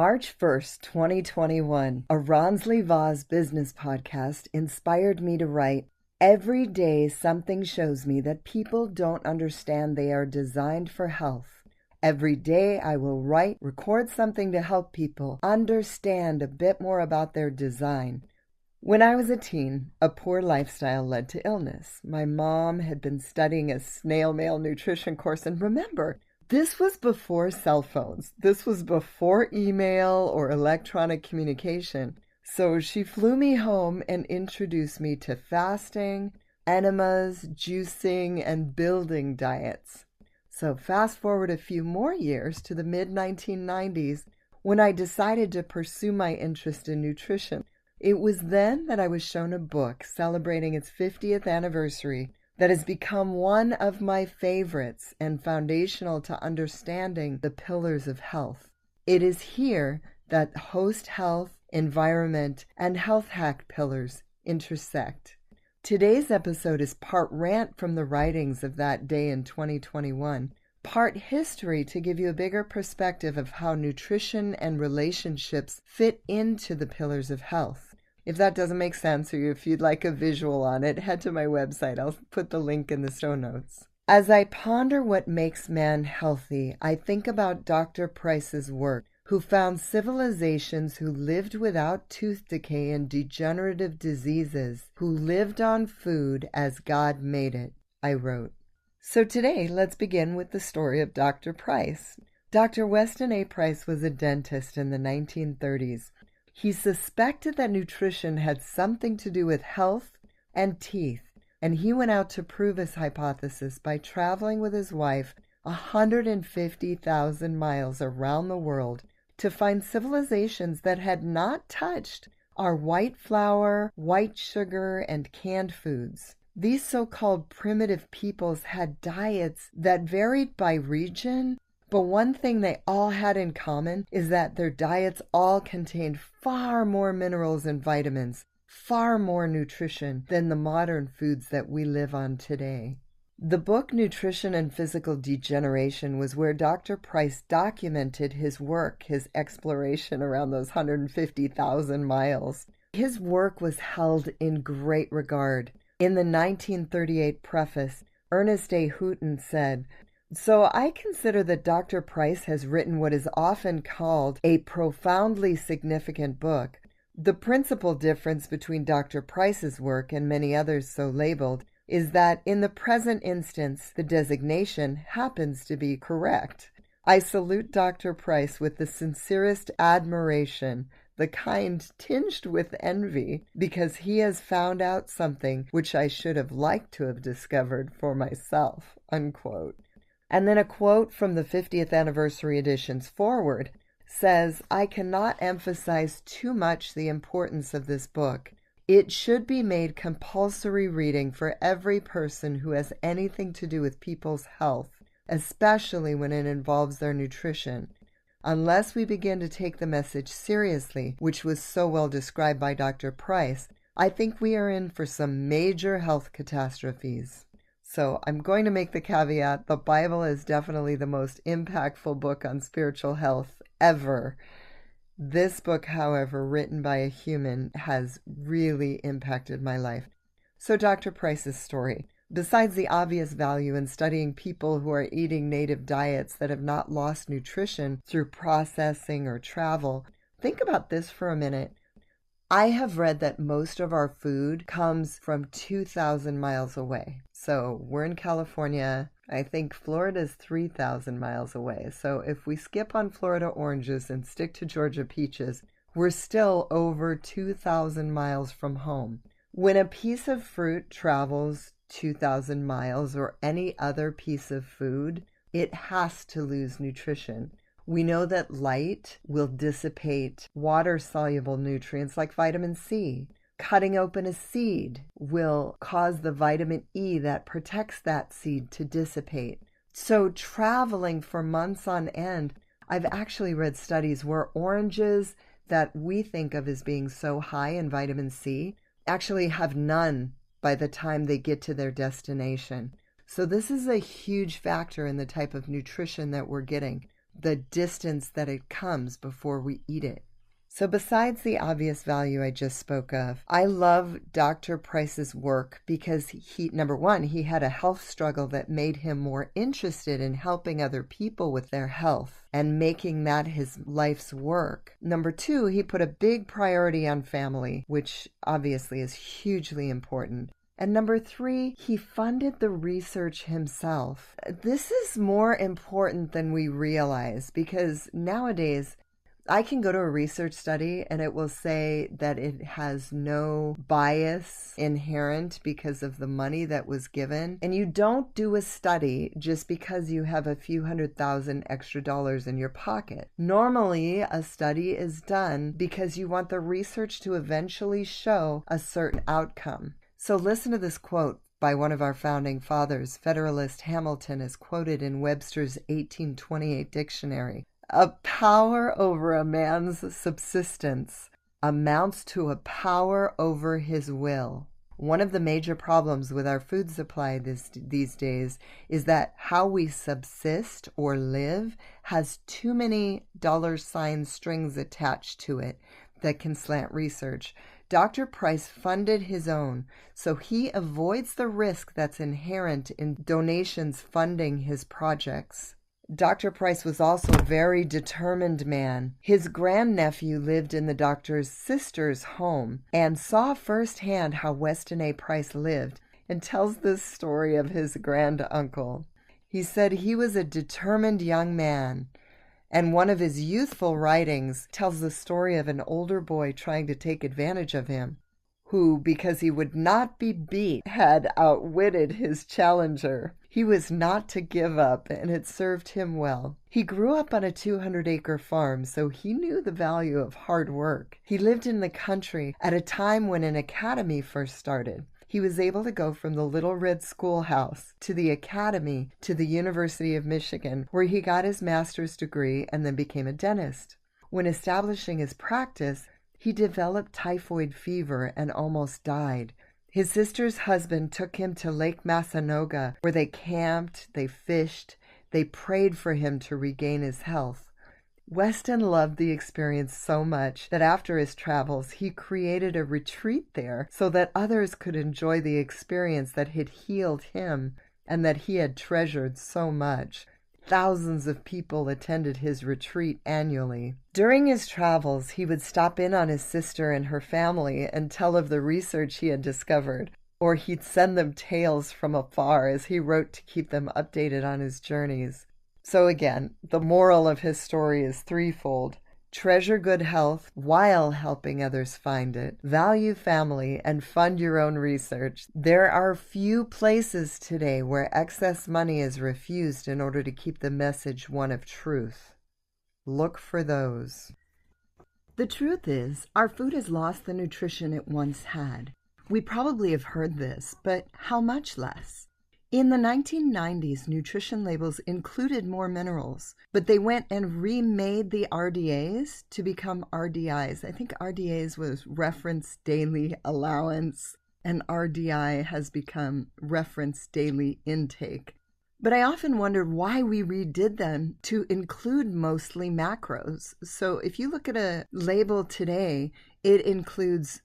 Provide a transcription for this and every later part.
March 1st, 2021, a Ronsley Vaz business podcast inspired me to write, "Every day something shows me that people don't understand they are designed for health. Every day I will write, record something to help people understand a bit more about their design." When I was a teen, a poor lifestyle led to illness. My mom had been studying a snail mail nutrition course, and remember, this was before cell phones. This was before email or electronic communication. So she flew me home and introduced me to fasting, enemas, juicing, and building diets. So fast forward a few more years to the mid-1990s when I decided to pursue my interest in nutrition. It was then that I was shown a book celebrating its 50th anniversary that has become one of my favorites and foundational to understanding the pillars of health. It is here that host health, environment, and health hack pillars intersect. Today's episode is part rant from the writings of that day in 2021, part history to give you a bigger perspective of how nutrition and relationships fit into the pillars of health. If that doesn't make sense, or if you'd like a visual on it, head to my website. I'll put the link in the show notes. As I ponder what makes man healthy, I think about Dr. Price's work, who found civilizations who lived without tooth decay and degenerative diseases, who lived on food as God made it, I wrote. So today, let's begin with the story of Dr. Price. Dr. Weston A. Price was a dentist in the 1930s. He suspected that nutrition had something to do with health and teeth, and he went out to prove his hypothesis by traveling with his wife 150,000 miles around the world to find civilizations that had not touched our white flour, white sugar, and canned foods. These so-called primitive peoples had diets that varied by region, but one thing they all had in common is that their diets all contained far more minerals and vitamins, far more nutrition than the modern foods that we live on today. The book Nutrition and Physical Degeneration was where Dr. Price documented his work, his exploration around those 150,000 miles. His work was held in great regard. In the 1938 preface, Ernest A. Houghton said, "So I consider that Dr. Price has written what is often called a profoundly significant book. The principal difference between Dr. Price's work and many others so labeled is that in the present instance, the designation happens to be correct. I salute Dr. Price with the sincerest admiration, the kind tinged with envy, because he has found out something which I should have liked to have discovered for myself," unquote. And then a quote from the 50th anniversary edition's foreword says, "I cannot emphasize too much the importance of this book. It should be made compulsory reading for every person who has anything to do with people's health, especially when it involves their nutrition. Unless we begin to take the message seriously, which was so well described by Dr. Price, I think we are in for some major health catastrophes." So I'm going to make the caveat, the Bible is definitely the most impactful book on spiritual health ever. This book, however, written by a human, has really impacted my life. So Dr. Price's story. Besides the obvious value in studying people who are eating native diets that have not lost nutrition through processing or travel, think about this for a minute. I have read that most of our food comes from 2,000 miles away. So we're in California. I think Florida is 3,000 miles away. So if we skip on Florida oranges and stick to Georgia peaches, we're still over 2,000 miles from home. When a piece of fruit travels 2,000 miles or any other piece of food, it has to lose nutrition. We know that light will dissipate water-soluble nutrients like vitamin C. Cutting open a seed will cause the vitamin E that protects that seed to dissipate. So traveling for months on end, I've actually read studies where oranges that we think of as being so high in vitamin C actually have none by the time they get to their destination. So this is a huge factor in the type of nutrition that we're getting. the distance that it comes before we eat it. So besides the obvious value I just spoke of, I love Dr. Price's work because number one, he had a health struggle that made him more interested in helping other people with their health and making that his life's work. Number two, he put a big priority on family, which obviously is hugely important. And number three, he funded the research himself. This is more important than we realize because nowadays, I can go to a research study and it will say that it has no bias inherent because of the money that was given. And you don't do a study just because you have a few $100,000 extra in your pocket. Normally, a study is done because you want the research to eventually show a certain outcome. So listen to this quote by one of our founding fathers. Federalist Hamilton is quoted in Webster's 1828 dictionary. A power over a man's subsistence amounts to a power over his will. One of the major problems with our food supply these days is that how we subsist or live has too many $ strings attached to it that can slant research. Dr. Price funded his own, so he avoids the risk that's inherent in donations funding his projects. Dr. Price was also a very determined man. His grandnephew lived in the doctor's sister's home and saw firsthand how Weston A. Price lived and tells this story of his granduncle. He said he was a determined young man, and one of his youthful writings tells the story of an older boy trying to take advantage of him, who, because he would not be beat, had outwitted his challenger. He was not to give up, and it served him well. He grew up on a 200-acre farm, so he knew the value of hard work. He lived in the country at a time when an academy first started. He was able to go from the Little Red Schoolhouse to the academy to the University of Michigan, where he got his master's degree and then became a dentist. When establishing his practice, he developed typhoid fever and almost died. His sister's husband took him to Lake Massanuga, where they camped, they fished, they prayed for him to regain his health. Weston loved the experience so much that after his travels, he created a retreat there so that others could enjoy the experience that had healed him and that he had treasured so much. Thousands of people attended his retreat annually. During his travels, he would stop in on his sister and her family and tell of the research he had discovered, or he'd send them tales from afar as he wrote to keep them updated on his journeys. So again, the moral of his story is threefold. Treasure good health while helping others find it. Value family and fund your own research. There are few places today where excess money is refused in order to keep the message one of truth. Look for those. The truth is, our food has lost the nutrition it once had. We probably have heard this, but how much less? In the 1990s, nutrition labels included more minerals, but they went and remade the RDAs to become RDIs. I think RDAs was reference daily allowance, and RDI has become reference daily intake. But I often wondered why we redid them to include mostly macros. So if you look at a label today, it includes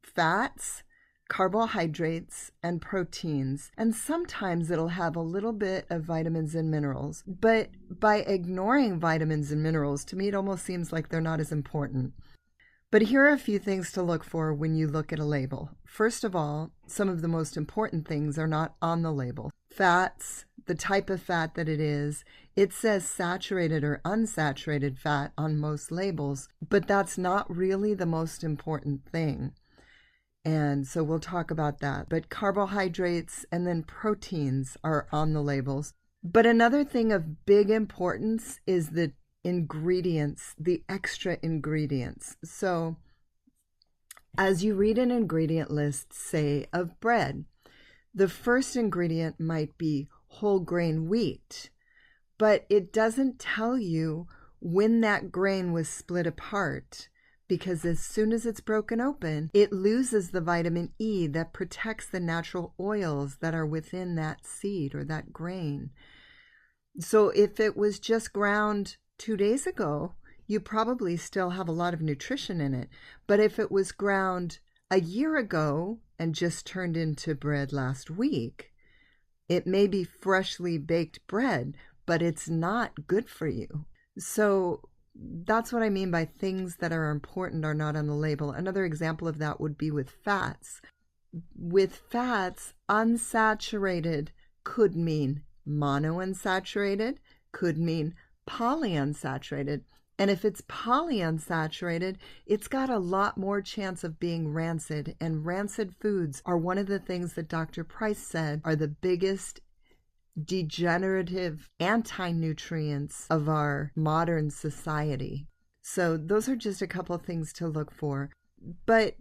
fats, carbohydrates, and proteins, and sometimes it'll have a little bit of vitamins and minerals. But by ignoring vitamins and minerals, to me it almost seems like they're not as important. But here are a few things to look for when you look at a label. First of all, some of the most important things are not on the label. Fats, the type of fat that it is, it says saturated or unsaturated fat on most labels, but that's not really the most important thing. And so we'll talk about that. But carbohydrates and then proteins are on the labels. But another thing of big importance is the ingredients, the extra ingredients. So as you read an ingredient list, say, of bread, the first ingredient might be whole grain wheat, but it doesn't tell you when that grain was split apart, because as soon as it's broken open, it loses the vitamin E that protects the natural oils that are within that seed or that grain. So if it was just ground 2 days ago, you probably still have a lot of nutrition in it. But if it was ground a year ago and just turned into bread last week, it may be freshly baked bread, but it's not good for you. So that's what I mean by things that are important are not on the label. Another example of that would be with fats. With fats, unsaturated could mean monounsaturated, could mean polyunsaturated. And if it's polyunsaturated, it's got a lot more chance of being rancid. And rancid foods are one of the things that Dr. Price said are the biggest degenerative anti-nutrients of our modern society. So those are just a couple of things to look for. But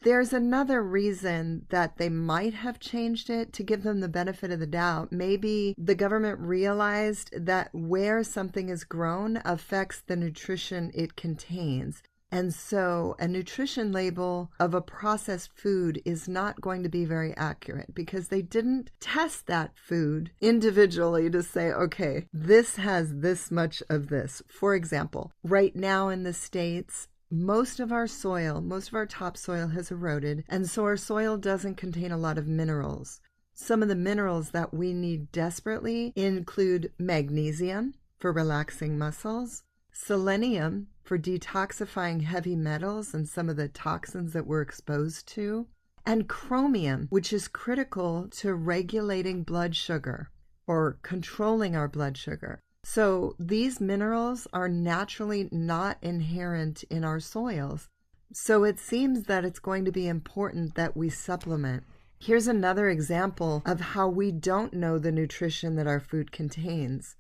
there's another reason that they might have changed it to give them the benefit of the doubt. Maybe the government realized that where something is grown affects the nutrition it contains. And so a nutrition label of a processed food is not going to be very accurate because they didn't test that food individually to say, okay, this has this much of this. For example, right now in the States, most of our topsoil has eroded, and so our soil doesn't contain a lot of minerals. Some of the minerals that we need desperately include magnesium for relaxing muscles, selenium for detoxifying heavy metals and some of the toxins that we're exposed to, and chromium, which is critical to regulating blood sugar or controlling our blood sugar. So these minerals are naturally not inherent in our soils. So it seems that it's going to be important that we supplement. Here's another example of how we don't know the nutrition that our food contains.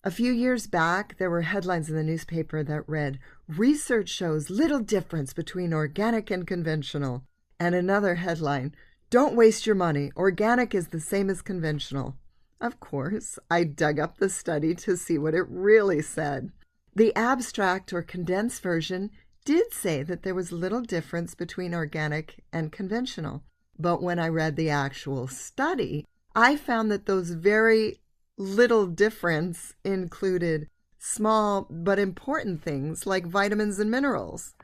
A few years back, there were headlines in the newspaper that read, "Research shows little difference between organic and conventional." And another headline, "Don't waste your money. Organic is the same as conventional." Of course, I dug up the study to see what it really said. The abstract or condensed version did say that there was little difference between organic and conventional. But when I read the actual study, I found that those very little difference included small but important things like vitamins and minerals.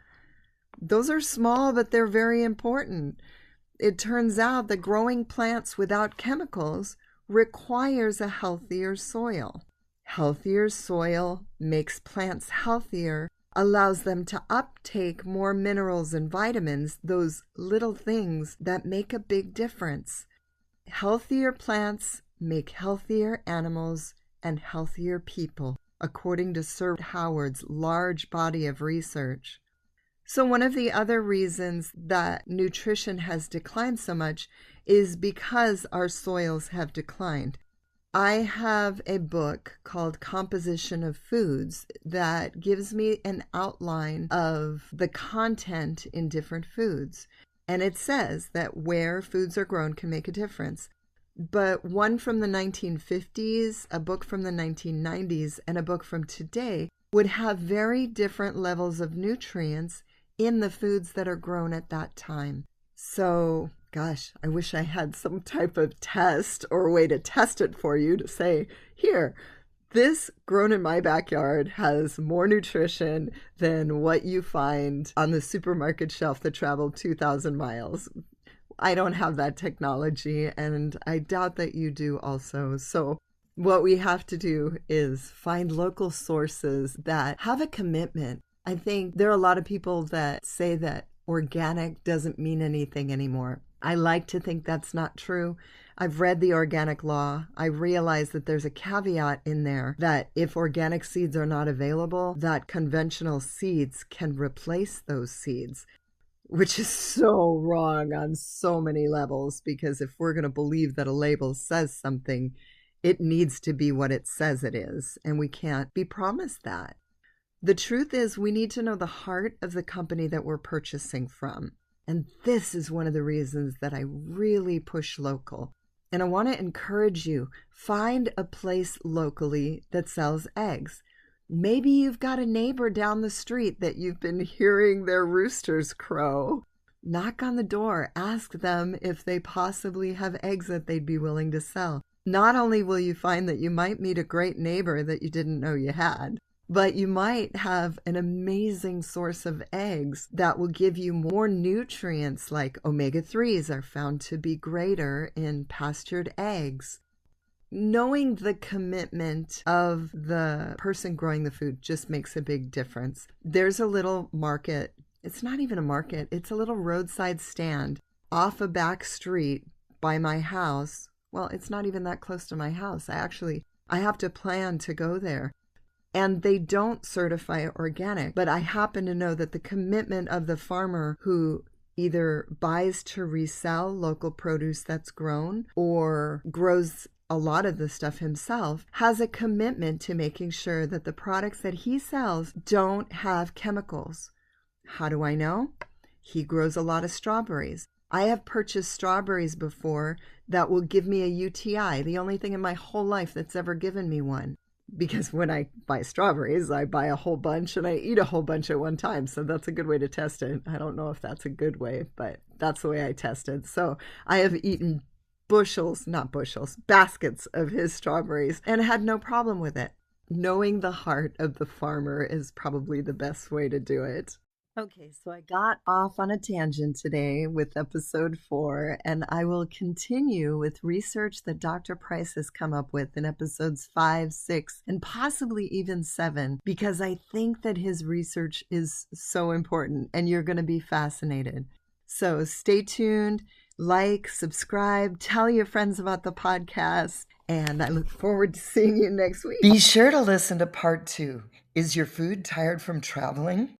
Those are small, but they're very important. It turns out that growing plants without chemicals requires a healthier soil. Healthier soil makes plants healthier, allows them to uptake more minerals and vitamins, those little things that make a big difference. Healthier plants make healthier animals and healthier people, according to Sir Howard's large body of research. So one of the other reasons that nutrition has declined so much is because our soils have declined. I have a book called Composition of Foods that gives me an outline of the content in different foods. And it says that where foods are grown can make a difference. But one from the 1950s, a book from the 1990s, and a book from today would have very different levels of nutrients in the foods that are grown at that time. So, gosh, I wish I had some type of test or way to test it for you to say, here, this grown in my backyard has more nutrition than what you find on the supermarket shelf that traveled 2,000 miles. I don't have that technology, and I doubt that you do also. So what we have to do is find local sources that have a commitment. I think there are a lot of people that say that organic doesn't mean anything anymore. I like to think that's not true. I've read the organic law. I realize that there's a caveat in there that if organic seeds are not available, that conventional seeds can replace those seeds, which is so wrong on so many levels, because if we're going to believe that a label says something, it needs to be what it says it is, and we can't be promised that. The truth is, we need to know the heart of the company that we're purchasing from. And this is one of the reasons that I really push local. And I want to encourage you, find a place locally that sells eggs. Maybe you've got a neighbor down the street that you've been hearing their roosters crow. Knock on the door, ask them if they possibly have eggs that they'd be willing to sell. Not only will you find that you might meet a great neighbor that you didn't know you had, But you might have an amazing source of eggs that will give you more nutrients, like omega-3s are found to be greater in pastured eggs. Knowing the commitment of the person growing the food just makes a big difference. There's a little market. It's not even a market. It's a little roadside stand off a back street by my house. Well, it's not even that close to my house. I have to plan to go there. And they don't certify it organic, but I happen to know that the commitment of the farmer who either buys to resell local produce that's grown or grows a lot of the stuff himself has a commitment to making sure that the products that he sells don't have chemicals. How do I know? He grows a lot of strawberries. I have purchased strawberries before that will give me a UTI, the only thing in my whole life that's ever given me one. Because when I buy strawberries, I buy a whole bunch and I eat a whole bunch at one time. So that's a good way to test it. I don't know if that's a good way, but that's the way I tested. So I have eaten baskets of his strawberries and had no problem with it. Knowing the heart of the farmer is probably the best way to do it. Okay, so I got off on a tangent today with episode 4, and I will continue with research that Dr. Price has come up with in episodes 5, 6, and possibly even 7, because I think that his research is so important and you're going to be fascinated. So stay tuned, like, subscribe, tell your friends about the podcast, and I look forward to seeing you next week. Be sure to listen to part 2. Is your food tired from traveling?